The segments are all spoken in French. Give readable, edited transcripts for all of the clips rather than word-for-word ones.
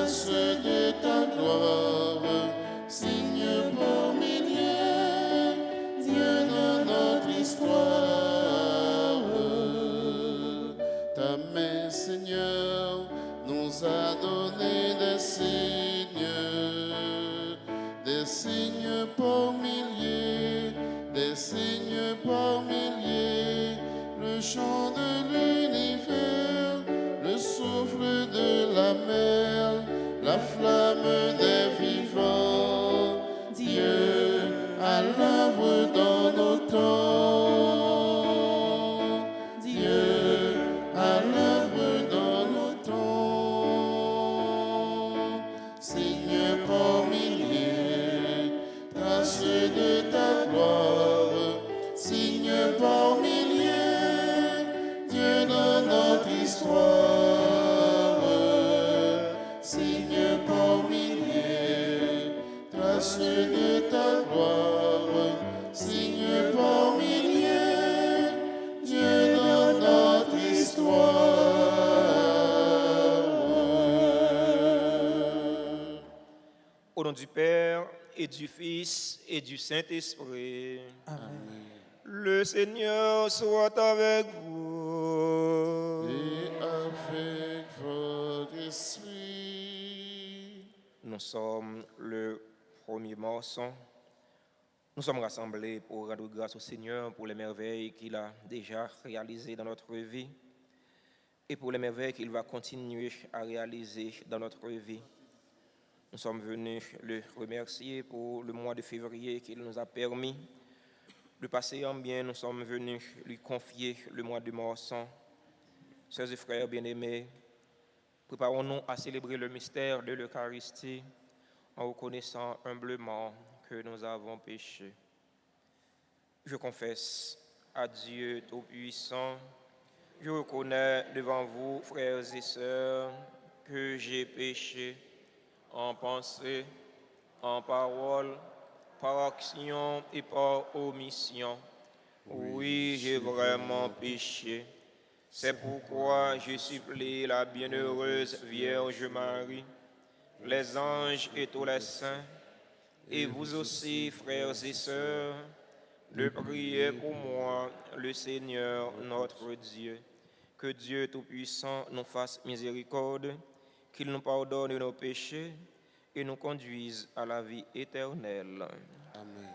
trace de ta gloire, signe pour milliers, Dieu de notre histoire. Ta main, Seigneur, nous a donné des signes par milliers, des signes par milliers, le chant de l'univers, le souffle de la mer, la flamme des vivants, Dieu à l'œuvre dans nos temps, Dieu à l'œuvre dans nos temps, signe par milliers, trace de ta gloire, signe par milliers, Dieu dans notre histoire, signe par milliers, trace de ta gloire, signe par milliers, Dieu dans notre histoire. Au nom du Père et du Fils et du Saint-Esprit. Amen. Le Seigneur soit avec vous. Et avec votre esprit. Nous sommes le premier morceau. Nous sommes rassemblés pour rendre grâce au Seigneur pour les merveilles qu'il a déjà réalisées dans notre vie et pour les merveilles qu'il va continuer à réaliser dans notre vie. Nous sommes venus le remercier pour le mois de février qu'il nous a permis de passer en bien. Nous sommes venus lui confier le mois de mars. Sœurs et frères bien-aimés, préparons-nous à célébrer le mystère de l'Eucharistie en reconnaissant humblement que nous avons péché. Je confesse à Dieu Tout-Puissant, je reconnais devant vous, frères et sœurs, que j'ai péché en pensée, en parole, par action et par omission. Oui, j'ai vraiment péché. C'est pourquoi je supplie la bienheureuse Vierge Marie, les anges et tous les saints, et vous aussi, frères et sœurs, de prier pour moi, le Seigneur notre Dieu. Que Dieu Tout-Puissant nous fasse miséricorde, qu'il nous pardonne nos péchés et nous conduise à la vie éternelle. Amen.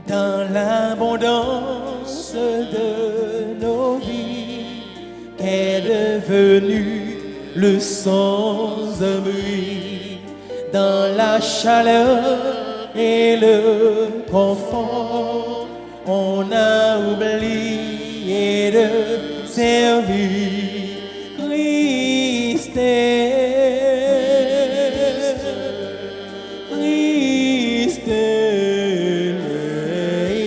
Dans l'abondance de nos vies est devenu le sans-abri. Dans la chaleur et le confort, on a oublié de servir Christ. Christ est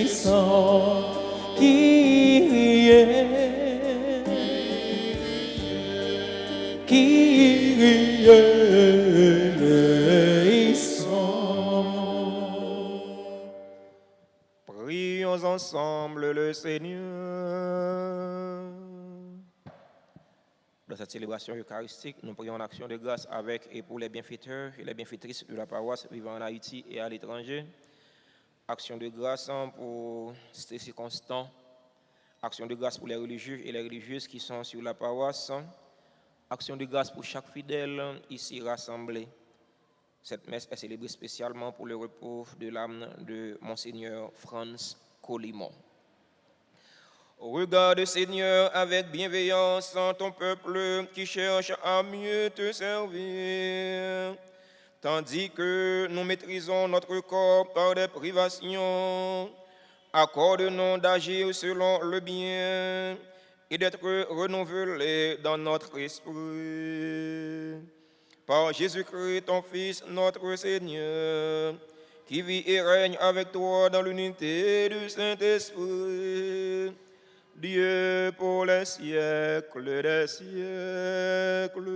le sang qui est le sang. Prions ensemble le Seigneur. Dans cette célébration eucharistique, nous prions en action de grâce avec et pour les bienfaiteurs et les bienfaitrices de la paroisse vivant en Haïti et à l'étranger. Action de grâce pour ces circonstants. Action de grâce pour les religieux et les religieuses qui sont sur la paroisse. Action de grâce pour chaque fidèle ici rassemblé. Cette messe est célébrée spécialement pour le repos de l'âme de Monseigneur Franz Colimon. Regarde, Seigneur, avec bienveillance ton peuple qui cherche à mieux te servir, tandis que nous maîtrisons notre corps par des privations. Accorde-nous d'agir selon le bien et d'être renouvelés dans notre esprit. Par Jésus-Christ, ton Fils, notre Seigneur, qui vit et règne avec toi dans l'unité du Saint-Esprit, Dieu pour les siècles des siècles.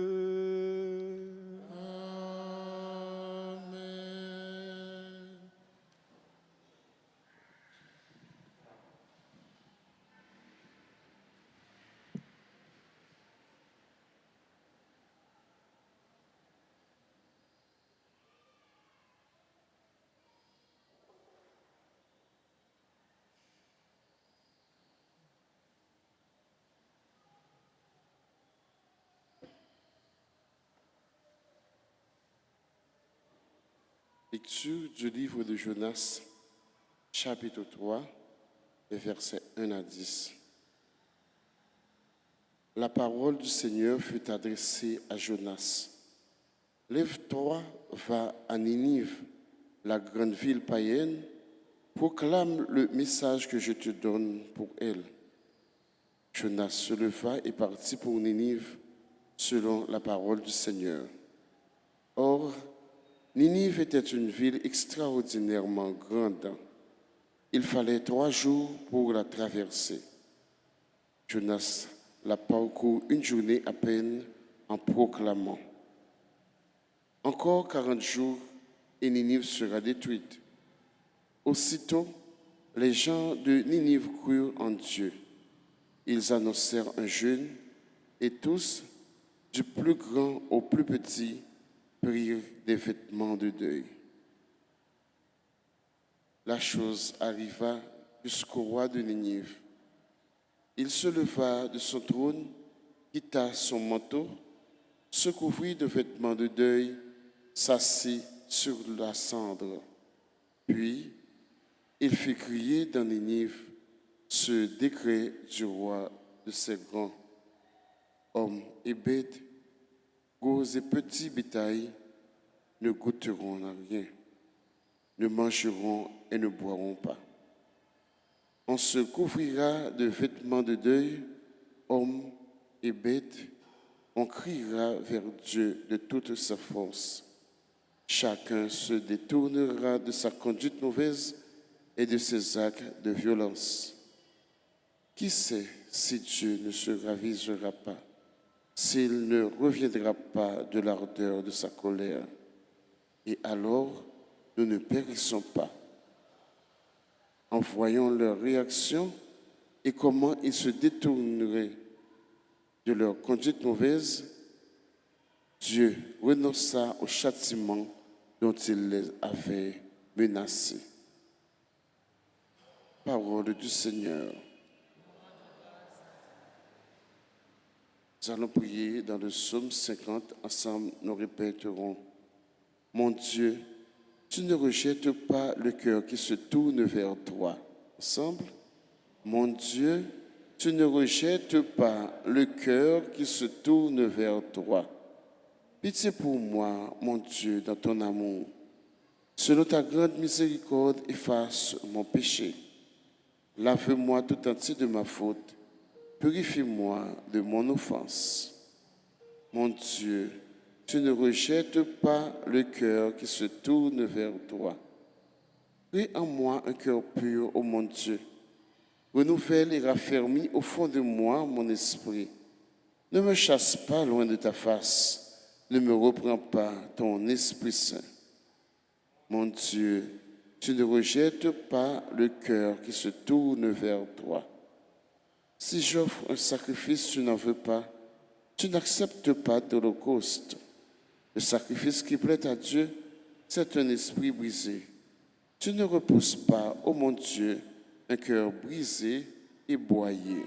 Amen. Lecture du livre de Jonas, chapitre 3, les versets 1 à 10. La parole du Seigneur fut adressée à Jonas. Lève-toi, va à Ninive, la grande ville païenne, proclame le message que je te donne pour elle. Jonas se leva et partit pour Ninive, selon la parole du Seigneur. Or, Ninive était une ville extraordinairement grande. Il fallait 3 jours pour la traverser. Jonas la parcourt une journée à peine en proclamant: Encore 40 jours et Ninive sera détruite. Aussitôt, les gens de Ninive crurent en Dieu. Ils annoncèrent un jeûne et tous, du plus grand au plus petit, prirent des vêtements de deuil. La chose arriva jusqu'au roi de Ninive. Il se leva de son trône, quitta son manteau, se couvrit de vêtements de deuil, s'assit sur la cendre. Puis, il fit crier dans Ninive ce décret du roi de ses grands: hommes et bêtes, gros et petits bétail ne goûteront à rien, ne mangeront et ne boiront pas. On se couvrira de vêtements de deuil, hommes et bêtes, on criera vers Dieu de toute sa force. Chacun se détournera de sa conduite mauvaise et de ses actes de violence. Qui sait si Dieu ne se ravisera pas, s'il ne reviendra pas de l'ardeur de sa colère? Et alors, nous ne périssons pas. En voyant leur réaction et comment ils se détourneraient de leur conduite mauvaise, Dieu renonça au châtiment dont il les avait menacés. Parole du Seigneur. Nous allons prier dans le psaume 50. Ensemble, nous répéterons: Mon Dieu, tu ne rejettes pas le cœur qui se tourne vers toi. Ensemble. Mon Dieu, tu ne rejettes pas le cœur qui se tourne vers toi. Pitié pour moi, mon Dieu, dans ton amour. Selon ta grande miséricorde, efface mon péché. Lave-moi tout entier de ma faute. Purifie-moi de mon offense. Mon Dieu, tu ne rejettes pas le cœur qui se tourne vers toi. Crée en moi un cœur pur, ô mon Dieu. Renouvelle et raffermis au fond de moi mon esprit. Ne me chasse pas loin de ta face. Ne me reprends pas ton Esprit Saint. Mon Dieu, tu ne rejettes pas le cœur qui se tourne vers toi. Si j'offre un sacrifice, tu n'en veux pas. Tu n'acceptes pas d'holocauste. Le sacrifice qui plaît à Dieu, c'est un esprit brisé. Tu ne repousses pas, ô mon Dieu, un cœur brisé et broyé.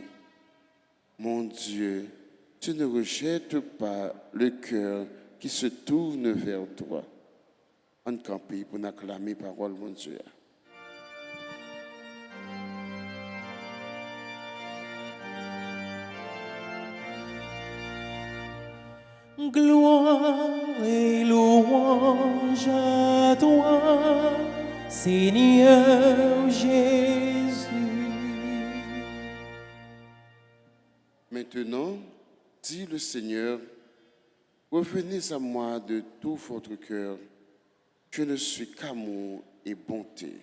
Mon Dieu, tu ne rejettes pas le cœur qui se tourne vers toi. En campé pour acclamer parole, mon Dieu. Gloire et louange à toi, Seigneur Jésus. Maintenant, dit le Seigneur, revenez à moi de tout votre cœur. Je ne suis qu'amour et bonté.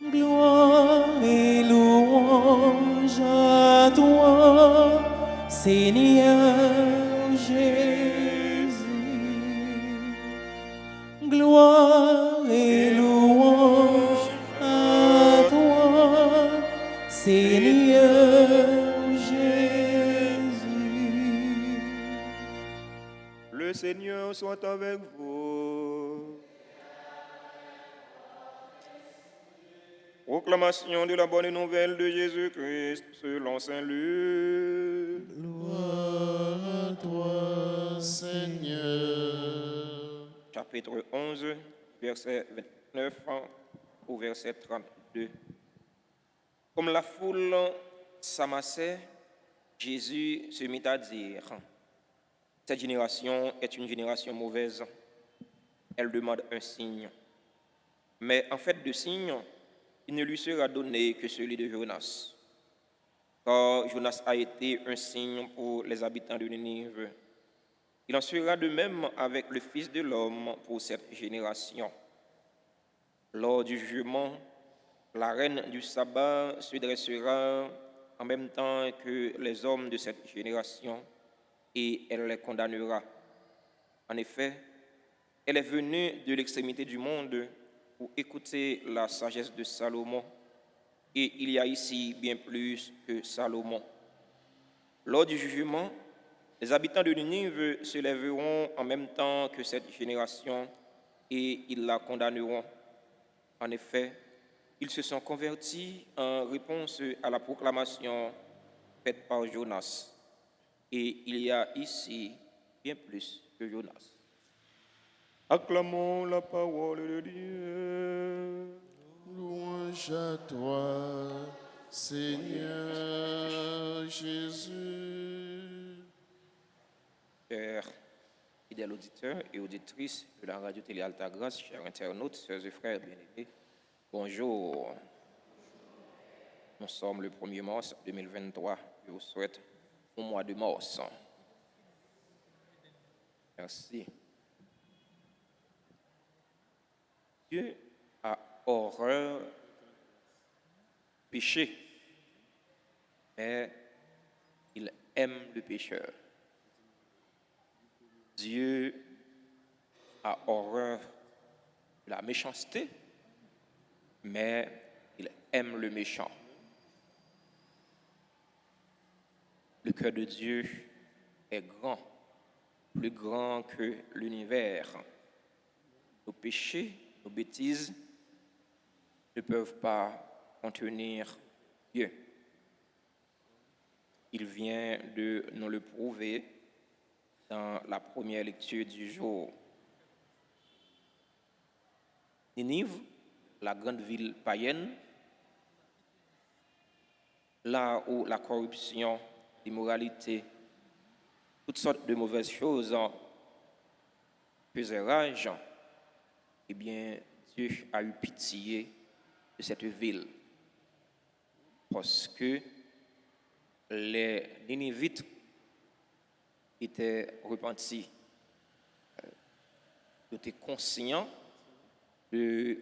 Gloire et louange à Seigneur Jésus. Gloire et louange à toi, Seigneur Jésus. Le Seigneur soit avec vous. Proclamation de la bonne nouvelle de Jésus-Christ selon Saint Luc. Gloire à toi, Seigneur. Chapitre 11, verset 29 au verset 32. Comme la foule s'amassait, Jésus se mit à dire, « Cette génération est une génération mauvaise. Elle demande un signe. Mais en fait de signe, il ne lui sera donné que celui de Jonas. Car Jonas a été un signe pour les habitants de Ninive. Il en sera de même avec le Fils de l'homme pour cette génération. Lors du jugement, la reine du sabbat se dressera en même temps que les hommes de cette génération et elle les condamnera. En effet, elle est venue de l'extrémité du monde pour écouter la sagesse de Salomon, et il y a ici bien plus que Salomon. Lors du jugement, les habitants de Ninive se lèveront en même temps que cette génération et ils la condamneront. En effet, ils se sont convertis en réponse à la proclamation faite par Jonas. Et il y a ici bien plus que Jonas. Acclamons la parole de Dieu. Louange à toi, Seigneur Jésus. Chers fidèles auditeurs et auditrices de la radio Télé Alta Grâce, chers internautes, sœurs et frères bien-aimés, bonjour. Nous sommes le 1er mars 2023. Je vous souhaite un mois de mars. Merci. Dieu a horreur du péché, mais il aime le pécheur. Dieu a horreur de la méchanceté, mais il aime le méchant. Le cœur de Dieu est grand, plus grand que l'univers. Nos péchés, nos bêtises ne peuvent pas contenir Dieu. Il vient de nous le prouver dans la première lecture du jour. Ninive, la grande ville païenne, là où la corruption, l'immoralité, toutes sortes de mauvaises choses faisaient rage, eh bien, Dieu a eu pitié de cette ville parce que les Ninivites étaient repentis. Ils étaient conscients de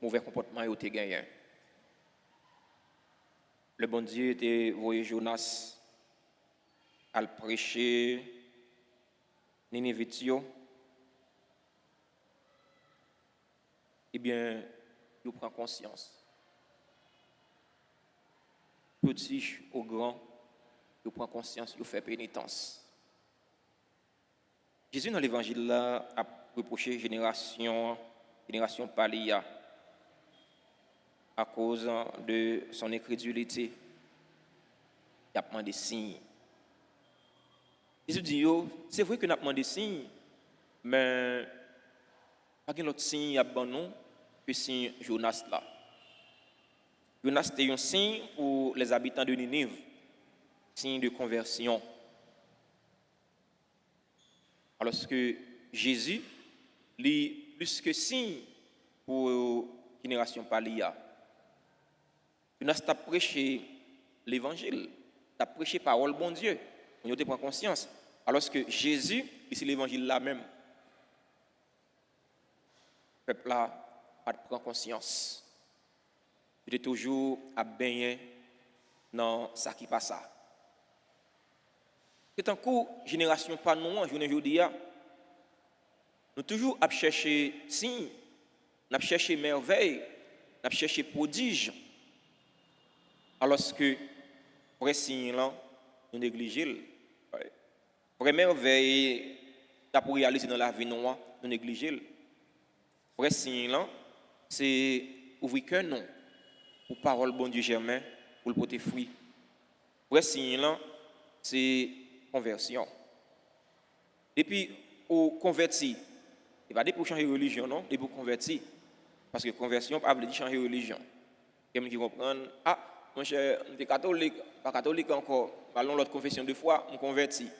mauvais comportement qu'ils étaient gagnés. Le bon Dieu était voyé Jonas à le prêcher Ninivitio. Eh bien, il prend conscience. Petit au grand, il prend conscience, il fait pénitence. Jésus, dans l'évangile, là, a reproché génération palia à cause de son incrédulité. Il a demandé des signes. Jésus dit, c'est vrai que nous avons demandé des signes, mais pas qu'un autre signe à nous que le signe Jonas là. Jonas était un signe pour les habitants de Ninive, signe de conversion. Alors que Jésus, lui, plus que signe pour la génération palia. Jonas a prêché l'évangile, a prêché parole bon Dieu. On y prend conscience. Alors que Jésus, ici l'évangile là même, le peuple là a pris conscience. Il est toujours à baigner dans ça qui passe. C'est un coup, génération pas nous, je ne dis pas. Nous toujours à chercher signe, nous chercher merveille, nous chercher prodige. Alors que, vrai signe là, nous négligeons. Vrai merveille, pour réaliser dans la vie, nous négligeons. Vrai signe là, c'est ouvrir qu'un nom pour parole bon Dieu germain, pour le porter fruit. Vrai signe là, c'est conversion. Et puis, au converti, il va dire pour changer de religion, non? Et pour convertir. Parce que conversion, pas veut dire changer de religion. Quelqu'un qui comprend, ah, mon cher, je suis catholique, pas catholique encore, allons l'autre confession de foi, on convertit.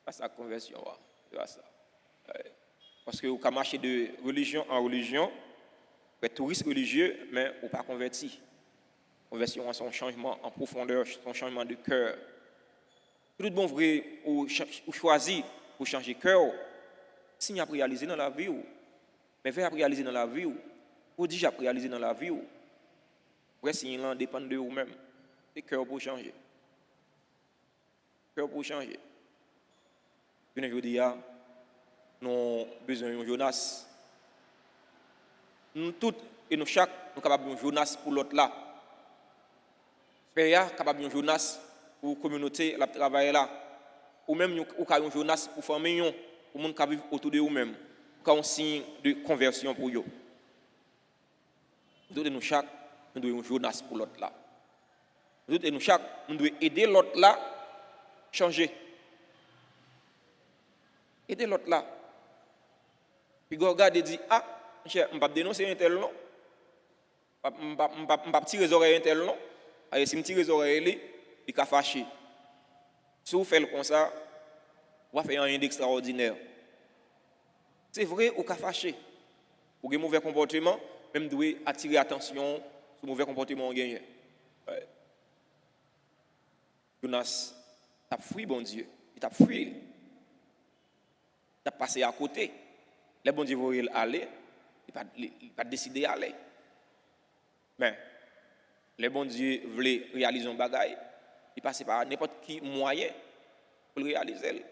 Pas ça, conversion, c'est pas ça. Parce que vous pouvez marcher de religion en religion, vous êtes touriste religieux, mais vous pas converti. Conversion, c'est un changement en profondeur, c'est un changement de cœur. Tout bon vrai, ou choisi pour changer de cœur, si vous avez réalisé dans la vie, mais vous avez réalisé dans la vie, ou déjà réalisé dans la vie, après si il dépend de vous-même, c'est cœur pour changer. Cœur pour changer. Je veux dire, nous avons besoin de Jonas. Nous tous et nous chaque, nous sommes capables de Jonas pour l'autre là. Père capable de Jonas pour la communauté, la travail là. Ou même nous avons Jonas pour la famille, pour les gens qui vivent autour de vous-même. Pour un signe de conversion pour eux. Nous nous chaque, nous devons Jonas pour l'autre là. Nous nous chaque, nous devons aider l'autre là à changer. Aider l'autre là. Puis regarde et dit, ah, je ne vais pas dénoncer un tel non. Je ne vais pas tirer les oreilles un tel non. Et si je tire les oreilles, il va fâcher. Si vous faites comme ça, vous allez faire un index extraordinaire. C'est vrai, vous allez fâcher. Vous avez un mauvais comportement, même vous devez attirer l'attention sur le mauvais comportement que vous avez. Jonas, il a fui, bon Dieu. Il a fui. Il a passé à côté. Les bon Dieu veulent aller, il n'a pas décidé d'aller. Mais les bon Dieu voulaient réaliser un bagage, il passait par n'importe quel moyen pour le réaliser.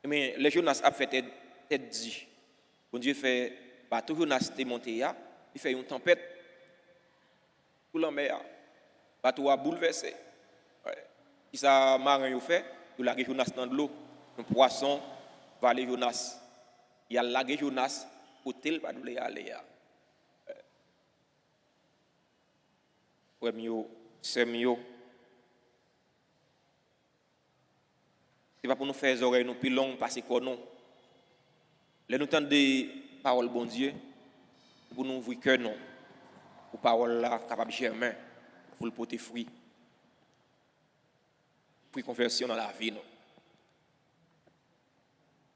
Mais les Jonas a fait tête dit. Bon Dieu fait, tout Jonas est monté, il fait une tempête pour la mer. Le bateau a bouleversé. Qui ça marin fait? Il a lâché Jonas dans l'eau. Un poisson va aller Jonas. Il a lâché Jonas pour tel pas de aller. Ouais, mieux, c'est mieux. C'est pas pour nous faire les oreilles nous plus longues parce que non. Les nous entendre des paroles bon Dieu pour nous ouvrir cœur non. Pour paroles là capable de germer pour le porter fruit. Pour conversion dans la vie non.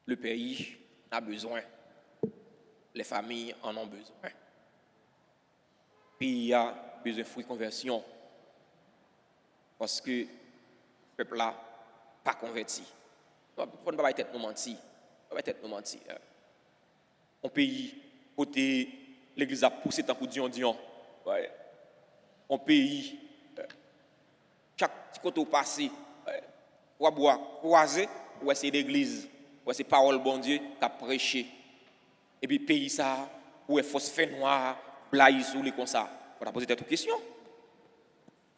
Le pays a besoin. Les familles en ont besoin. Puis il y a besoin de fruits de conversion. Parce que le peuple là pas converti. On ne va pas être nous mentir. On va être nous mentir. Un pays côté l'église a poussé tant pour Dion. Ouais. Un pays chaque petit côté au passé pour boire croiser ou c'est l'église ou c'est parole bon Dieu qui a prêché. Et puis pays ça où est phosphène noir, blaye sous les comme ça. On a posé cette question.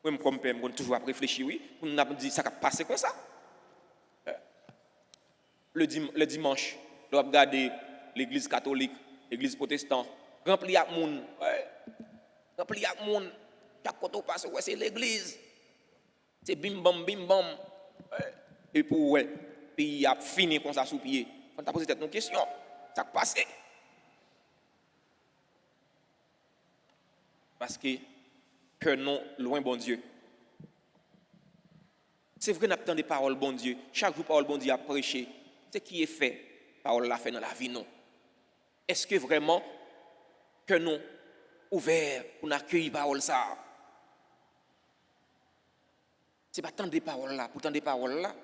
Même comme père, on toujours réfléchir oui, on a dit ça a passé comme ça. Le dimanche, on a regardé l'église catholique, l'église protestante, rempli à monde, rempli à monde. Chaque côté passe ouais, c'est l'église. C'est bim bam. Et pour ouais, pays a fini comme ça sous pied. On t'a posé cette question. Ça a passé. Parce que non, loin bon Dieu. C'est vrai, nous avons des paroles bon Dieu. Chaque jour, parole bon Dieu a prêché. C'est qui est fait, parole l'a fait dans la vie, non. Est-ce que vraiment, que nous, ouverts pour accueillir parole ça? Ce n'est pas tant des paroles là, pourtant des paroles là.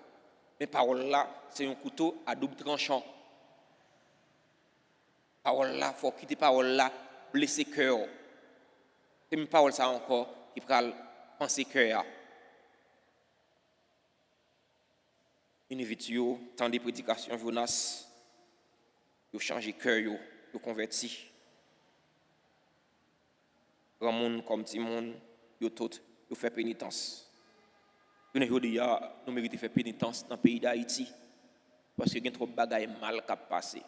Mais parole là, c'est un couteau à double tranchant. Parole là, il faut quitter parole là, blesser cœur. C'est une parole ça encore qui peut penser cœur. invite yo, tant des prédications Jonas, yo changer cœur yo converti. Grand monde comme petit monde, yo tout, yo fait pénitence. Nous méritons faire pénitence dans le pays d'Haïti parce qu'il y a trop de bagailles mal qui passé. La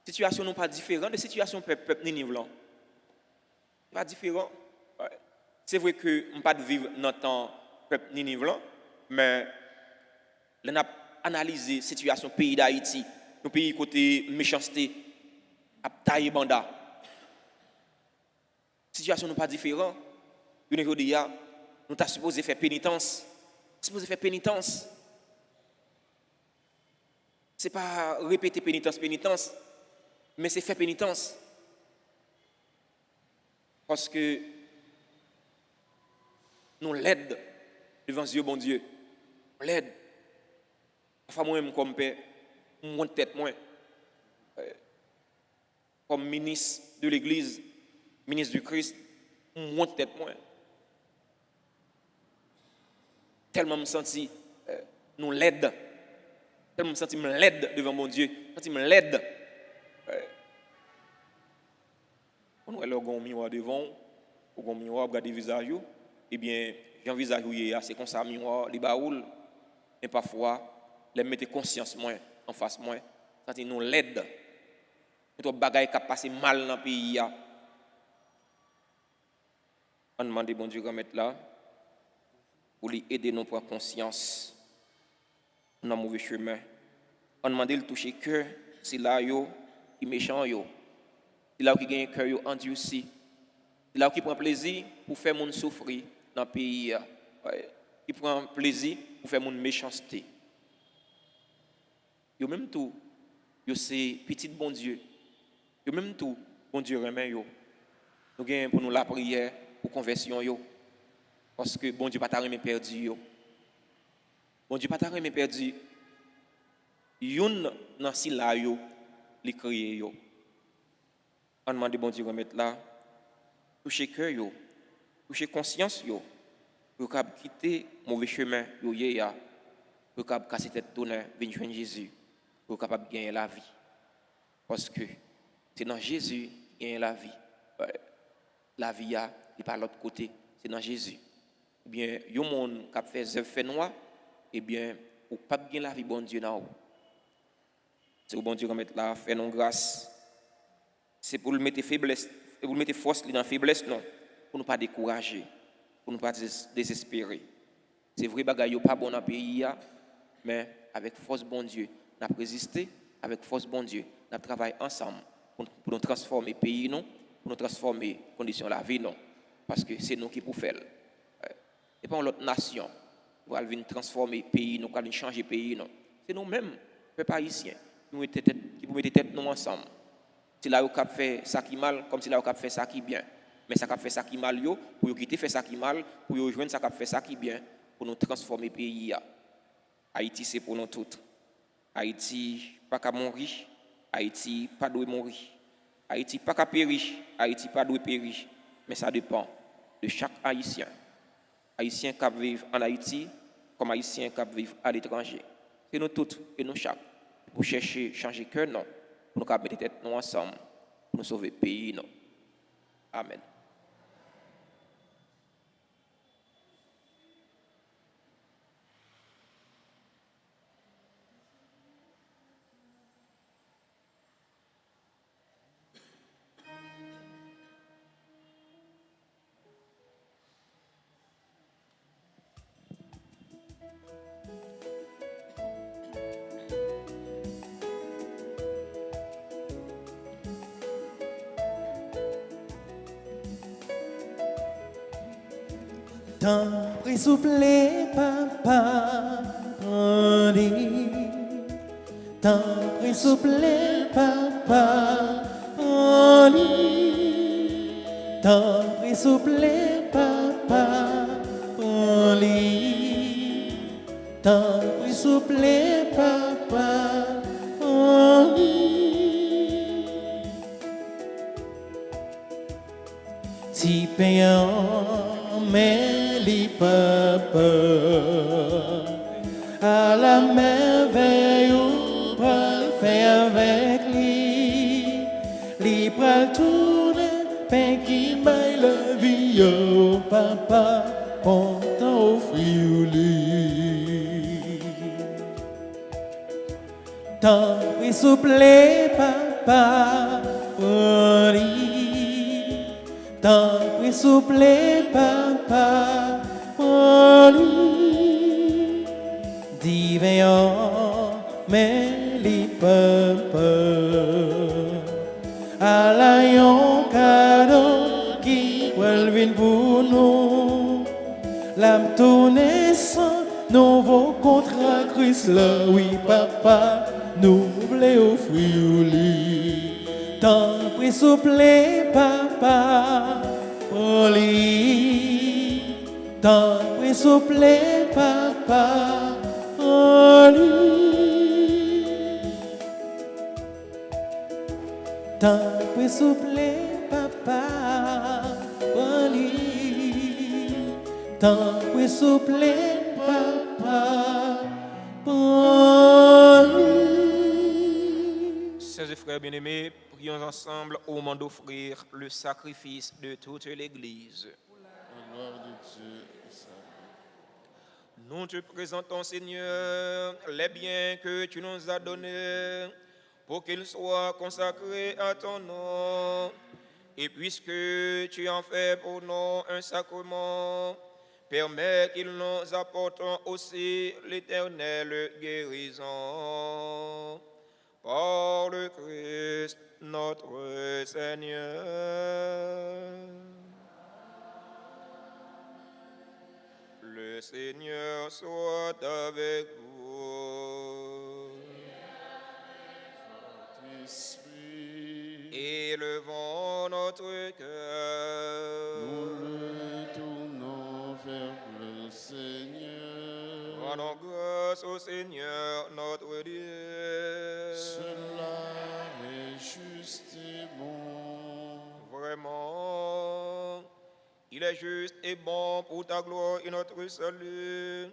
situation n'est pas différente de la situation du peuple Ninive. Pas différent. C'est vrai que je ne pas vivre dans le temps peuple Ninive, mais on a analysé la situation du pays d'Haïti, le pays côté méchanceté, à taille banda. La situation n'est pas différente. Nous sommes supposés faire pénitence. Supposé faire pénitence. Ce n'est pas répéter pénitence, mais c'est faire pénitence. Parce que nous l'aide devant Dieu, bon Dieu. Nous l'aide. Enfin, moi-même, comme père, moi, tête, moi, comme ministre de l'Église, ministre du Christ, moi, tête, moi. Tellement me senti nous l'aide. Tellement me senti me l'aide devant mon Dieu. Senti me l'aide. On a un miroir devant, un miroir regarder le visage. Eh bien, j'ai un visage c'est comme ça miroir, les baoul. Et parfois, les mettre conscience moins en face moins. Senti nous l'aide. Et toi bagaille qui a passé mal dans le pays. On demande bon Dieu remettre là. Pour lui aider nous prendre conscience dans le mauvais chemin. On demande de toucher le cœur, c'est là qui est méchant, c'est là qui gagne un cœur endurci, c'est là qui prend plaisir pour faire mon souffrir dans le pays, qui prend plaisir pour faire mon méchanceté. Yo même tout, yo c'est petit bon Dieu. Yo même tout, bon Dieu remet yo. Nous gagnons pour nous la prière pour conversion yo. Parce que bon Dieu pas t'arrêter perdu. Bon Dieu pas t'arrêter perdu. Youn dans si là yo, les crier yo. On demande bon Dieu remettre là, toucher cœur yo, toucher conscience yo, pour cap quitter mauvais chemin yo ya, pour cap casser tête tourner venir joindre Jésus, pour capable gagner la vie. Parce que c'est dans Jésus qu'il y a la vie. La vie a, il pas l'autre côté, c'est dans Jésus. Eh bien, yon monde qui a fait œuvre fait noir, eh bien, ou pas bien la vie bon Dieu non. C'est pour bon Dieu remettre là, faire non grâce. C'est pour le mettre faiblesse, pour le mettre force dans faiblesse non, pour ne pas décourager, pour ne pas désespérer. C'est vrai bagaille pas bon dans le pays mais avec force bon Dieu, on a résisté, avec force bon Dieu, on a travaillé ensemble pour nous transformer le pays non, pour nous transformer les conditions de la vie non, parce que c'est nous qui pouvons faire. Et pas l'autre nation pour venir transformer le pays, nous allons changer le pays. C'est nous-mêmes, peuple haïtien, qui pouvons mettre tête nous ensemble. Si là, on fait ça qui mal, comme si là, on fait ça qui bien. Mais ça qui fait ça qui mal, pour quitter faire ça qui mal, pour rejoindre ça qui fait ça qui bien, pour nous transformer le pays. Haïti, c'est pour nous tous. Haïti, pas qu'à mourir. Haïti, pas doit mourir. Haïti, pas qu'à périr. Haïti, pas doit périr. Mais ça dépend de chaque haïtien. Haïtiens qui vivent en Haïti, comme Haïtiens qui vivent à l'étranger. C'est nous tous et nous chaque. Pour chercher changer cœur, non. Pour nous mettre tête nous ensemble, pour nous sauver le pays, non. Amen. Tant pis souple papa, Andy. Tant pis souple papa, Andy. Tant pis souple papa, Andy. Tant pis souple papa, Andy. Si payant mais li papa à la merveille papa, content offrir au lit. Tant pis souple papa, pour lui. Tant pis souple papa, pour lui. Divin, mais les papa. À la yon cadeau qui vient pour nous. L'âme tourne sans nouveau contrat Christ là, oui papa, nous voulons offrir au lit. Tant pis souple papa, pour lui. Tant pis souple papa, pour lui. Tant pis souple papa, pour lui. Tant pis souple papa, pour lui. Sœurs et frères bien-aimés, prions ensemble au moment d'offrir le sacrifice de toute l'Église. La gloire de Dieu. Nous te présentons, Seigneur, les biens que tu nous as donnés pour qu'ils soient consacrés à ton nom. Et puisque tu en fais pour nous un sacrement, permets qu'ils nous apportent aussi l'éternelle guérison. Par le Christ notre Seigneur. Le Seigneur soit avec vous. Esprit, Élevons notre cœur. nous le tournons vers le Seigneur. Rendons grâce au Seigneur notre Dieu. Cela est juste et bon. Vraiment, il est juste et bon pour ta gloire et notre salut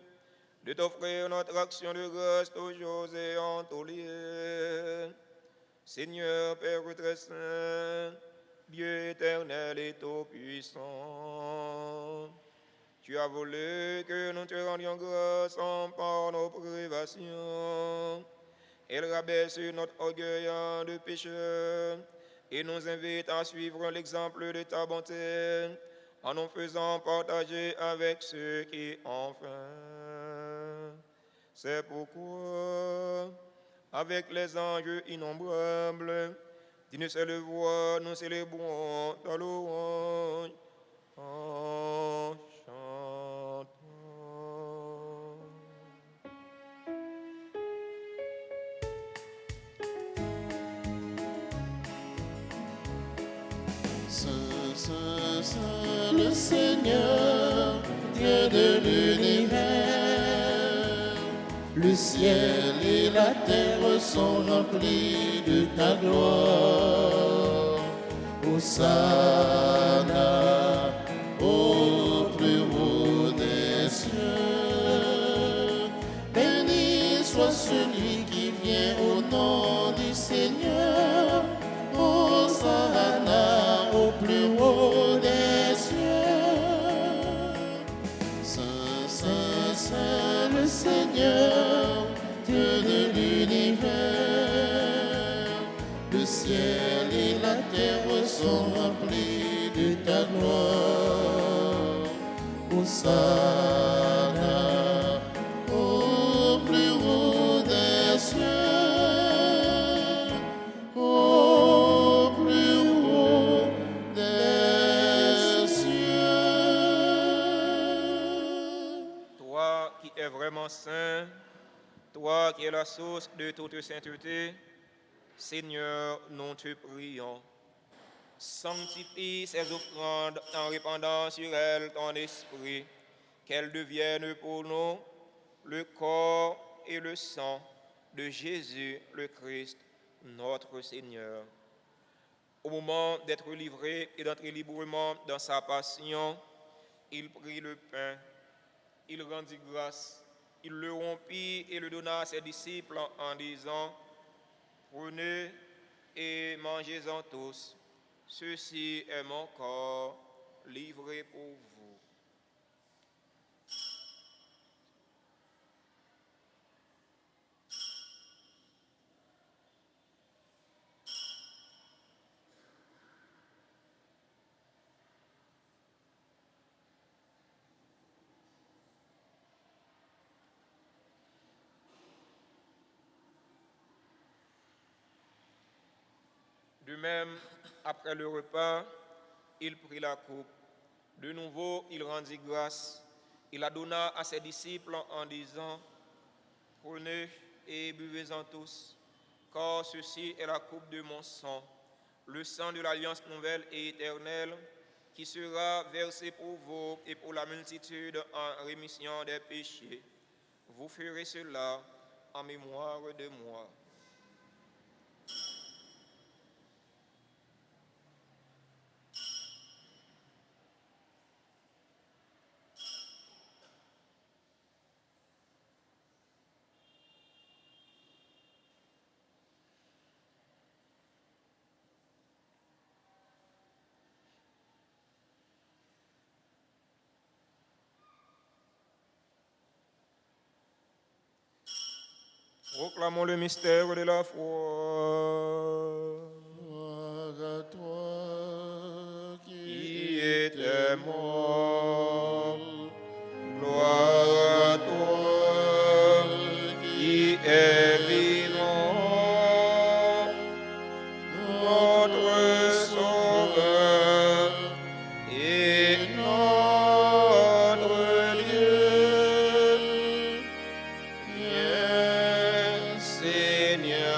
de t'offrir notre action de grâce toujours et en tout lieu. Seigneur Père très saint, Dieu éternel et tout-puissant, tu as voulu que nous te rendions grâce en par nos privations. Elle rabaisse sur notre orgueil de pécheur et nous invite à suivre l'exemple de ta bonté en nous faisant partager avec ceux qui ont faim. C'est pourquoi, avec les anges innombrables, d'une seule voix, nous célébrons ta louange en chantant. Saint, Saint, Saint, le Seigneur, Dieu de l'univers. Le ciel et la terre sont remplis de ta gloire. Hosanna au plus haut des cieux. Béni soit celui qui vient au nom du Seigneur. Hosanna au plus haut des cieux. Saint, Saint, Saint, le Seigneur, Dieu de l'univers. Le ciel et la terre sont remplis de ta gloire. Hosanna au plus haut des cieux. Au plus haut des cieux. Toi qui es vraiment saint, toi qui es la source de toute sainteté, Seigneur, nous te prions. Sanctifie ces offrandes en répandant sur elles ton esprit, qu'elles deviennent pour nous le corps et le sang de Jésus le Christ, notre Seigneur. Au moment d'être livré et d'entrer librement dans sa passion, il prit le pain, il rendit grâce, il le rompit et le donna à ses disciples en disant: Prenez et mangez-en tous, ceci est mon corps livré pour vous. De même, après le repas, il prit la coupe. De nouveau, il rendit grâce. Il la donna à ses disciples en disant, « Prenez et buvez-en tous, car ceci est la coupe de mon sang, le sang de l'alliance nouvelle et éternelle, qui sera versé pour vous et pour la multitude en rémission des péchés. Vous ferez cela en mémoire de moi. » Proclamons le mystère de la foi. Gloire à toi Qui était mort, gloire à toi qui est vivant, notre Sauveur et notre Dieu. Viens, Seigneur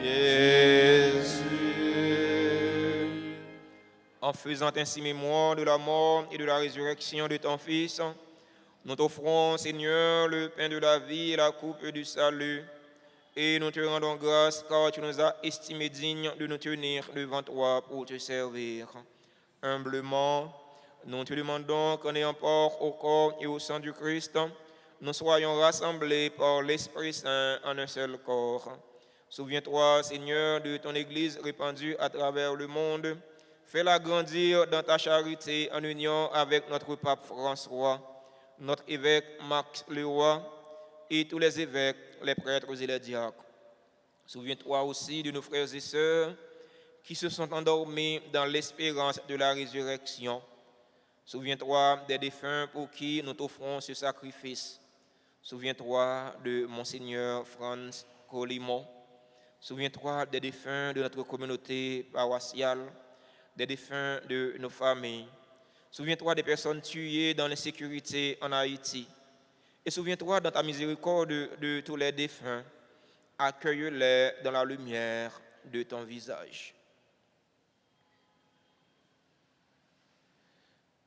Jésus. En faisant ainsi mémoire de la mort et de la résurrection de ton Fils, nous t'offrons, Seigneur, le pain de la vie et la coupe du salut, et nous te rendons grâce car tu nous as estimés dignes de nous tenir devant toi pour te servir. Humblement, nous te demandons qu'en ayant part au corps et au sang du Christ, nous soyons rassemblés par l'Esprit Saint en un seul corps. Souviens-toi, Seigneur, de ton Église répandue à travers le monde. Fais-la grandir dans ta charité en union avec notre pape François, notre évêque Max Leroy et tous les évêques, les prêtres et les diacres. Souviens-toi aussi de nos frères et sœurs qui se sont endormis dans l'espérance de la résurrection. Souviens-toi des défunts pour qui nous t'offrons ce sacrifice. Souviens-toi de Monseigneur Franz Colimont. Souviens-toi des défunts de notre communauté paroissiale, des défunts de nos familles. Souviens-toi des personnes tuées dans l'insécurité en Haïti. Et souviens-toi dans ta miséricorde de tous les défunts. Accueille-les dans la lumière de ton visage.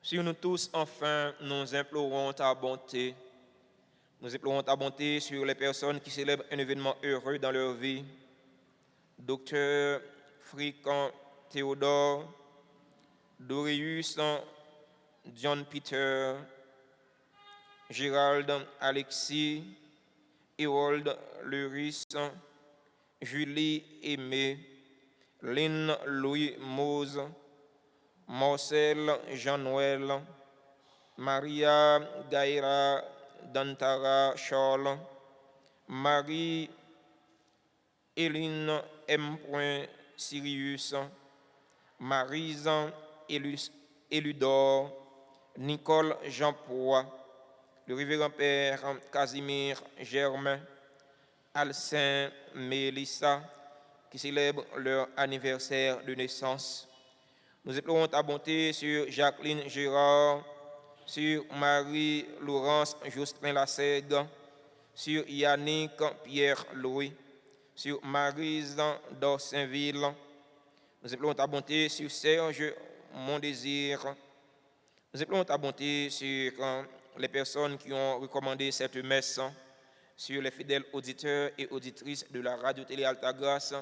Sur nous tous, enfin, nous implorons ta bonté. Nous implorons ta bonté sur les personnes qui célèbrent un événement heureux dans leur vie. Docteur Fréquent Théodore, Doréus John Peter, Gérald Alexis, Hérold Leris, Julie Aimé, Lynn Louis Mose, Marcel Jean-Noël, Maria Gaïra Dantara Charles, Marie Hélène M. Sirius, Marise Éludor, Nicole Jean-Poix, le révérend père Casimir Germain, Alcin Mélissa, qui célèbrent leur anniversaire de naissance. Nous implorons ta bonté sur Jacqueline Gérard, sur Marie-Laurence Jospin Lassègue, sur Yannick Pierre-Louis, sur Maryse d'Orsainville. Nous implorons ta bonté sur Serge Mondésir. Nous implorons ta bonté sur les personnes qui ont recommandé cette messe, sur les fidèles auditeurs et auditrices de la radio-télé Altagrace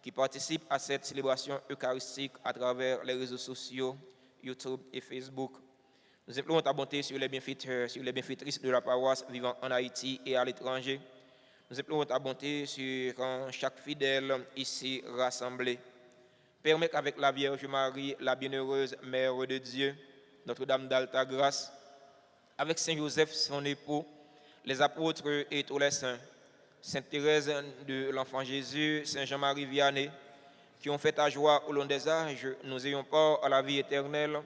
qui participent à cette célébration eucharistique à travers les réseaux sociaux, YouTube et Facebook. Nous implorons ta bonté sur les bienfaiteurs, sur les bienfaitrices de la paroisse vivant en Haïti et à l'étranger. Nous implorons ta bonté sur chaque fidèle ici rassemblé. Permets qu'avec la Vierge Marie, la bienheureuse Mère de Dieu, Notre-Dame d'Altagrace, avec Saint Joseph, son époux, les apôtres et tous les saints, Sainte Thérèse de l'Enfant Jésus, Saint Jean-Marie Vianney, qui ont fait ta joie au long des âges, nous ayons part à la vie éternelle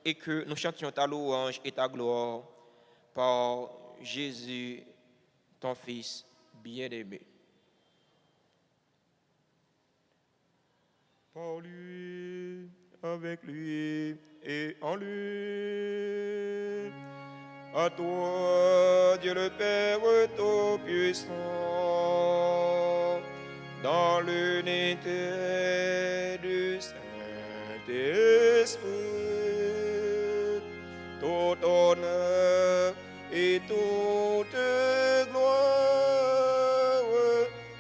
et que nous chantions ta louange et ta gloire par Jésus, ton Fils bien-aimé. par lui, avec lui et en lui. À toi, Dieu le Père Tout-Puissant, dans l'unité du Saint-Esprit, tout honneur et toute gloire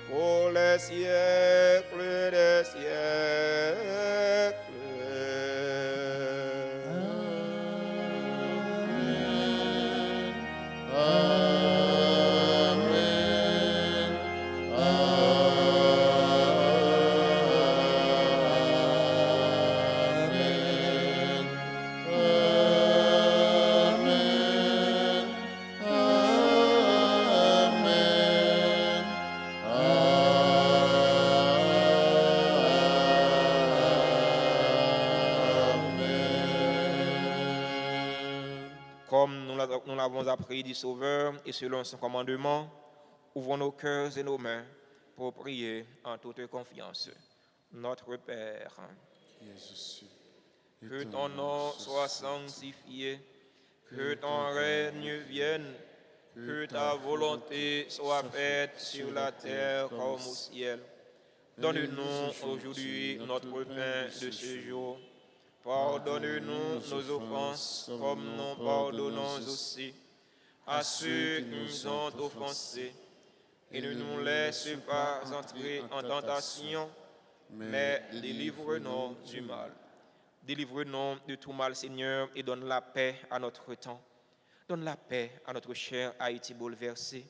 pour les siècles des siècles. Comme nous l'avons appris du Sauveur et selon son commandement, ouvrons nos cœurs et nos mains pour prier en toute confiance. Notre Père, que ton nom soit sanctifié, que ton règne vienne, que ta volonté soit faite sur la terre comme au ciel. Donne-nous aujourd'hui notre pain de ce jour. Pardonne-nous nos offenses, comme nous pardonnons aussi à ceux qui nous ont offensés. Et ne nous laisse pas entrer en tentation, mais délivre-nous du mal. Délivre-nous de tout mal, Seigneur, et donne la paix à notre temps. Donne la paix à notre cher Haïti bouleversé.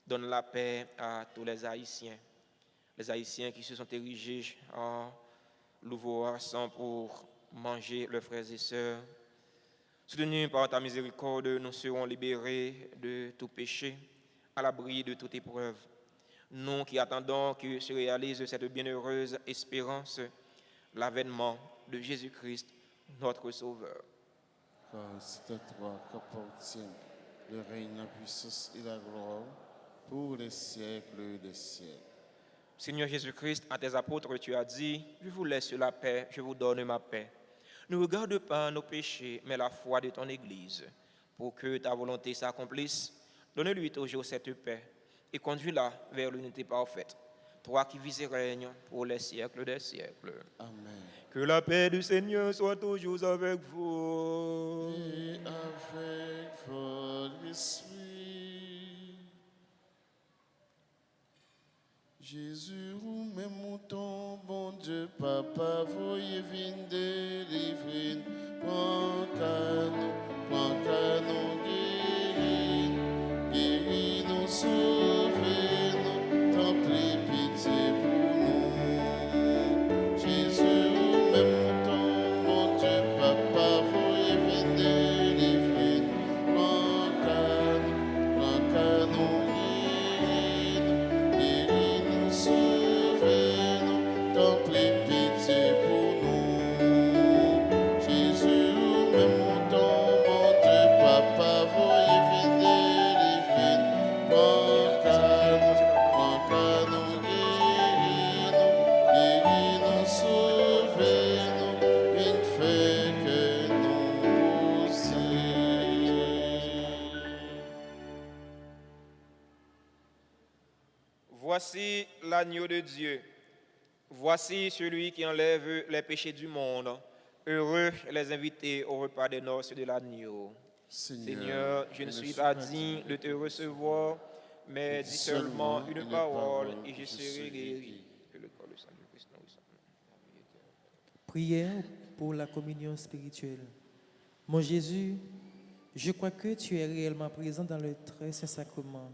Donne la paix à tous les Haïtiens qui se sont érigés en louvoirs pour manger leurs frères et sœurs. Soutenus par ta miséricorde, nous serons libérés de tout péché, à l'abri de toute épreuve. Nous qui attendons que se réalise cette bienheureuse espérance, l'avènement de Jésus-Christ, notre Sauveur. Car c'est à toi qu'appartient le règne, la puissance et la gloire pour les siècles des siècles. Seigneur Jésus-Christ, à tes apôtres, tu as dit, je vous laisse la paix, je vous donne ma paix. Ne regarde pas nos péchés, mais la foi de ton Église. Pour que ta volonté s'accomplisse, donne-lui toujours cette paix et conduis-la vers l'unité parfaite. Toi qui vis et règnes pour les siècles des siècles. Amen. Que la paix du Seigneur soit toujours avec vous. Et avec votre esprit. Jésus, ou même mouton, bon Dieu, Papa, voyez vin délivrer. Prends canon, guéris-nous, sauvez-nous, tant pis pitié pour nous. Jésus, ou même mouton, bon Dieu, Papa, voyez vin délivrer. Prends canon, guéris-nous, sauvez-nous, tant pis pitié pour nous. Jésus, même mouton, mon Dieu, Papa, voyez vin délivrer. Prends canon, guéris-nous, sauvez-nous, une fait que nous aussi. Voici l'agneau de Dieu. Voici celui qui enlève les péchés du monde. Heureux les invités au repas des noces de l'agneau. Seigneur, je ne suis pas digne de te recevoir, mais dis seulement une parole et je serai guéri. Que le corps, le sang du Christ nous soit. Prière pour la communion spirituelle. Mon Jésus, je crois que tu es réellement présent dans le très saint sacrement.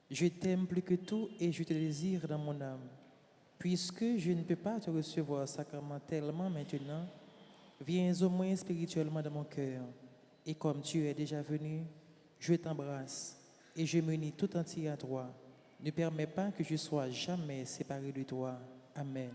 Je t'aime plus que tout et je te désire dans mon âme. Puisque je ne peux pas te recevoir sacramentellement maintenant, viens au moins spirituellement dans mon cœur. Et comme tu es déjà venu, je t'embrasse et je m'unis tout entier à toi. Ne permets pas que je sois jamais séparé de toi. Amen.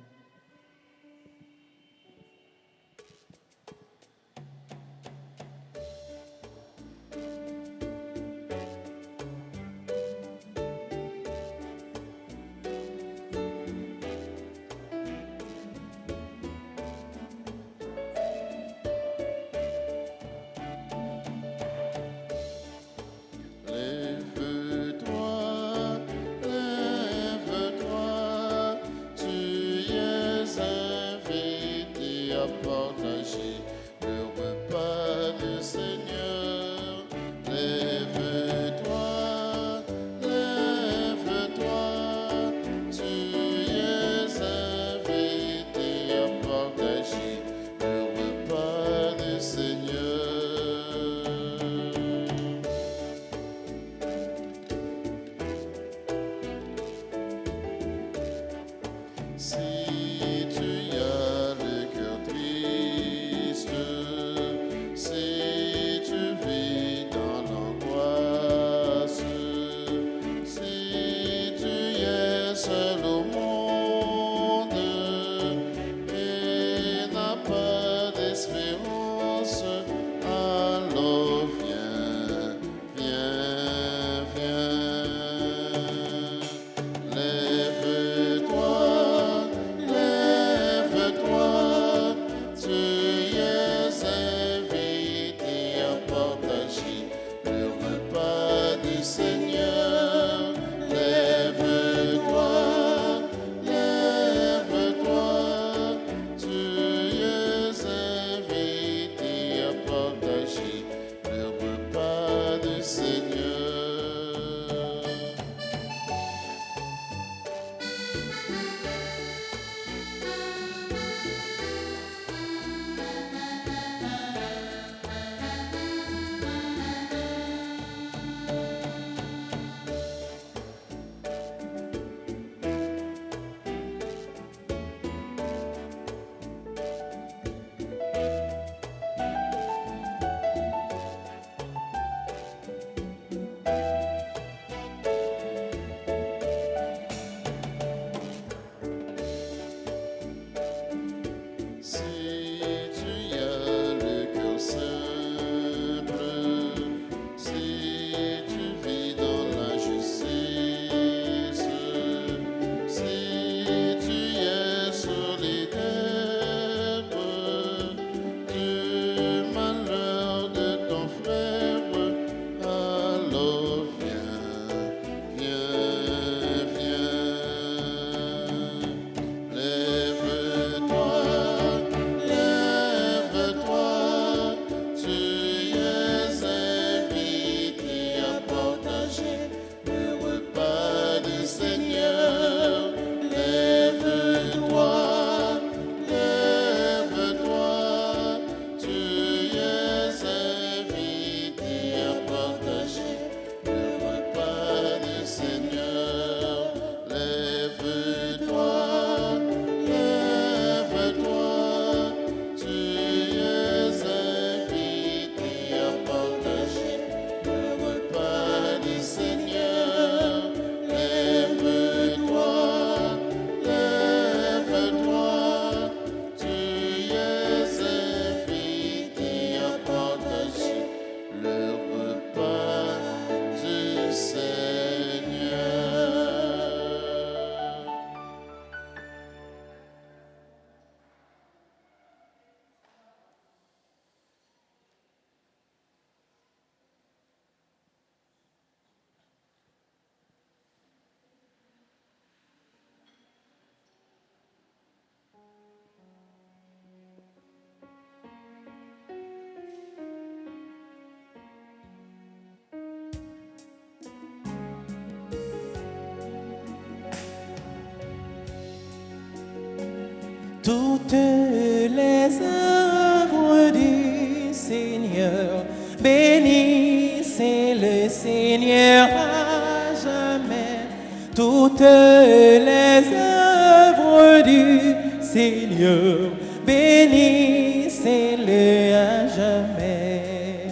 toutes les œuvres du Seigneur. Bénissez le Seigneur à jamais. Toutes les œuvres du Seigneur, bénissez-le à jamais.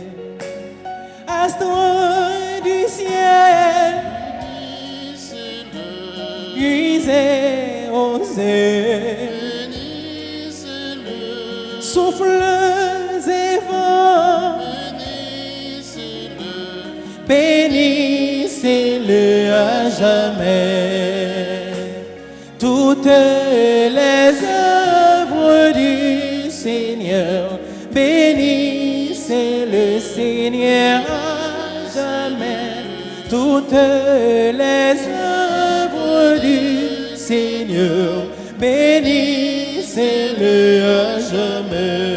Astres du ciel, nuisez aux airs, souffles et vents, bénissez-le à jamais. Toutes les œuvres du Seigneur, bénissez le Seigneur à jamais. Toutes les œuvres du Seigneur, bénissez-le à jamais.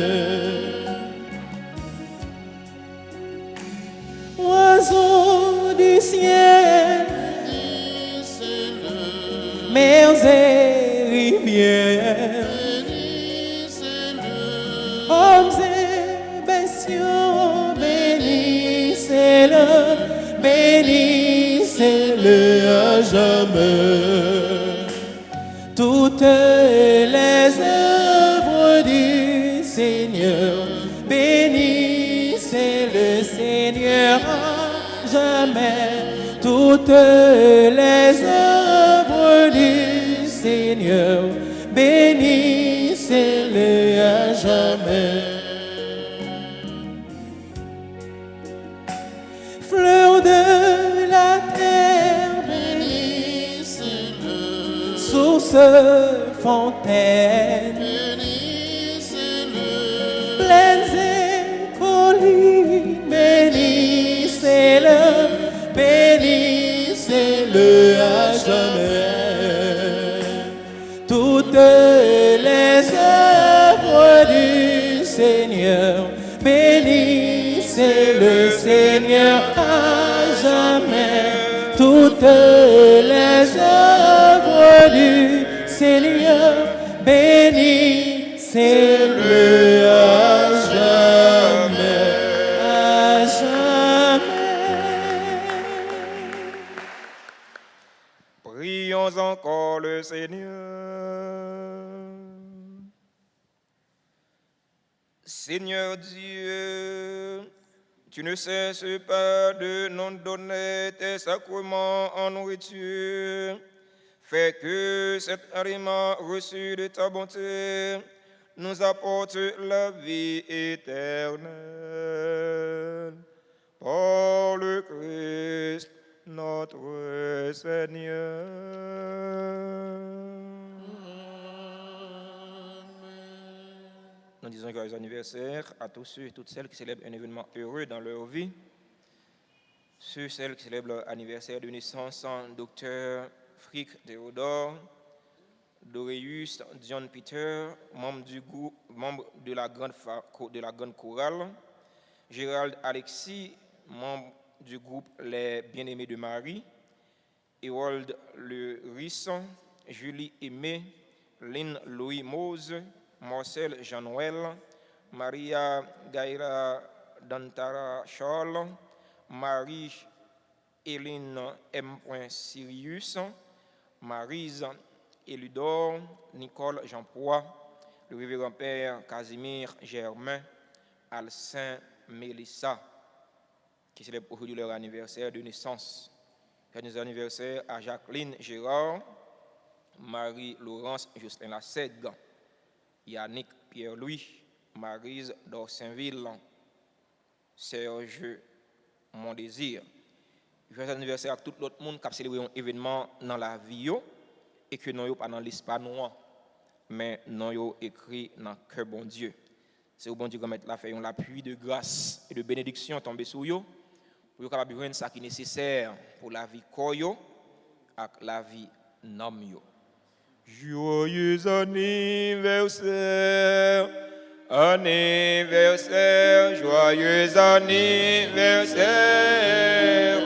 Oiseaux du ciel, mers et rivières, hommes et bestiaux, bénissez-le, bénissez-le à jamais. Toutes les œuvres du Seigneur, bénissez le Seigneur à jamais. Toutes les œuvres du Seigneur, bénissez-le à jamais. Fleur de la terre, bénissez-le. Source, fontaine, bénissez-le. Plaines et collines, bénissez-le, bénissez-le à jamais. Toutes les œuvres du Seigneur, bénissez le Seigneur à jamais. Toutes les œuvres du Seigneur, bénissez-le à jamais. À jamais. Prions encore le Seigneur. Seigneur Dieu, tu ne cesses pas de nous donner tes sacrements en nourriture. Fais que cet aliment reçu de ta bonté nous apporte la vie éternelle. Par le Christ, notre Seigneur. Nous disons joyeux anniversaire à tous ceux et toutes celles qui célèbrent un événement heureux dans leur vie. Ceux et celles qui célèbrent l'anniversaire de naissance en Dr. Frick Théodore, Doreus John Peter, membre de la grande chorale, Gérald Alexis, membre du groupe Les Bien-Aimés de Marie, Harold Le Risson, Julie Aimé, Lynn Louis Mose, Marcel Jean-Noël, Maria Gaïra Dantara Charles, Marie-Hélène M. Sirius, Maryse Éludor, Nicole Jean-Poix, le révérend père Casimir Germain, Alcin Mélissa, qui célèbrent aujourd'hui leur anniversaire de naissance. Joyeux anniversaire à Jacqueline Gérard, Marie-Laurence Justin Lassègue, Yannick Pierre-Louis, Maryse d'Orsainville, Serge Mondésir. Joyeux anniversaire à tout l'autre monde qui a célébré un événement dans la vie et que nous pas dans l'espace noir, mais nous écrit dans le cœur bon Dieu. C'est au bon Dieu qui mettre la fait l'appui de grâce et de bénédiction tomber sur vous pour capable joindre ça qui est nécessaire pour la vie koyo et la vie nom yo. Joyeux anniversaire, anniversaire, joyeux anniversaire,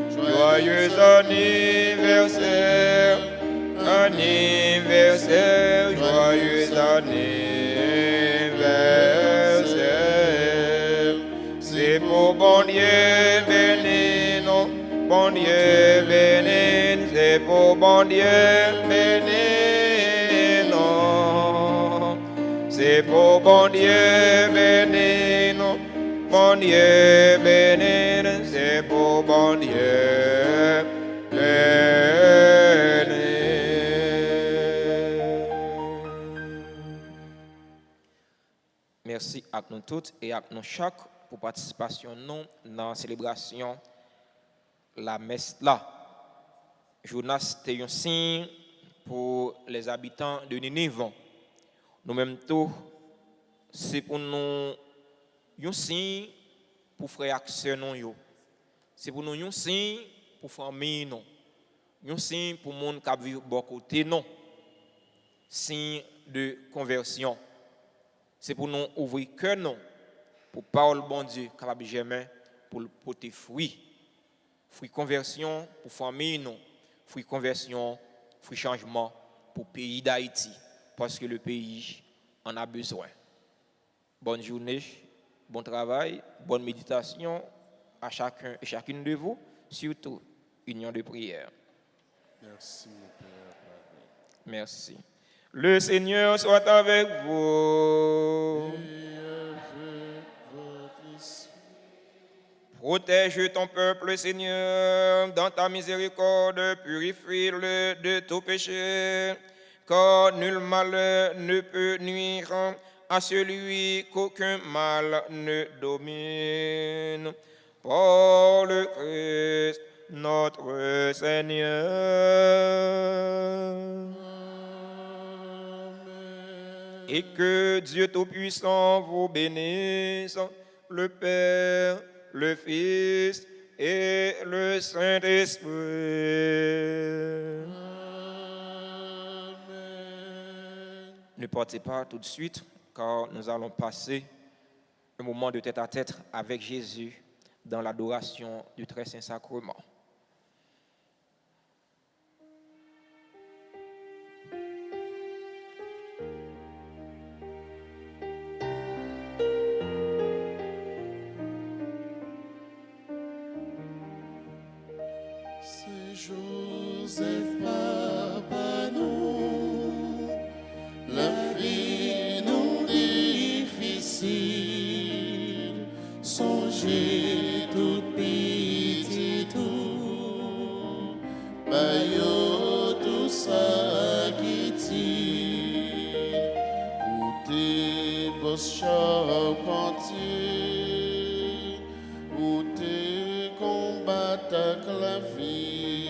joyeux anniversaire, anniversaire. bon Dieu béni, non. Bon Dieu béni, c'est pour bon Dieu béni, non. C'est pour bon Dieu béni, non. Bon Dieu béni, c'est pour bon Dieu béni. Merci à nous toutes et à nous chaque pour participation nous dans la célébration la messe là. Jonas était un signe pour les habitants de Ninive. Nous-mêmes tous, c'est pour nous un signe pour frères et sœurs nous. C'est pour nous un signe pour famille nous. Un signe pour monde qui vit bon côté non. Signe de conversion. C'est pour nous ouvrir cœur non pour parole bon Dieu capable jamais pour porter fruit. Fruit conversion pour famille non. Fruit conversion, fruit changement pour le pays d'Haïti parce que le pays en a besoin. Bonne journée, bon travail, bonne méditation à chacun et chacune de vous, surtout union de prière. Merci, mon Père. Merci. Le Seigneur soit avec vous. Protège ton peuple, Seigneur, dans ta miséricorde, purifie-le de tout péché, car nul malheur ne peut nuire à celui qu'aucun mal ne domine. Par le Christ, notre Seigneur. Et que Dieu Tout-Puissant vous bénisse, le Père, le Fils et le Saint-Esprit. Ne partez pas tout de suite, car nous allons passer un moment de tête-à-tête avec Jésus dans l'adoration du Très Saint Sacrement. C'est Joseph, papa nous, la vie non difficile, songez tout petit tout, bayo tout ça qui tire, ou tes boss charpentiers, ou tes combattants la vie.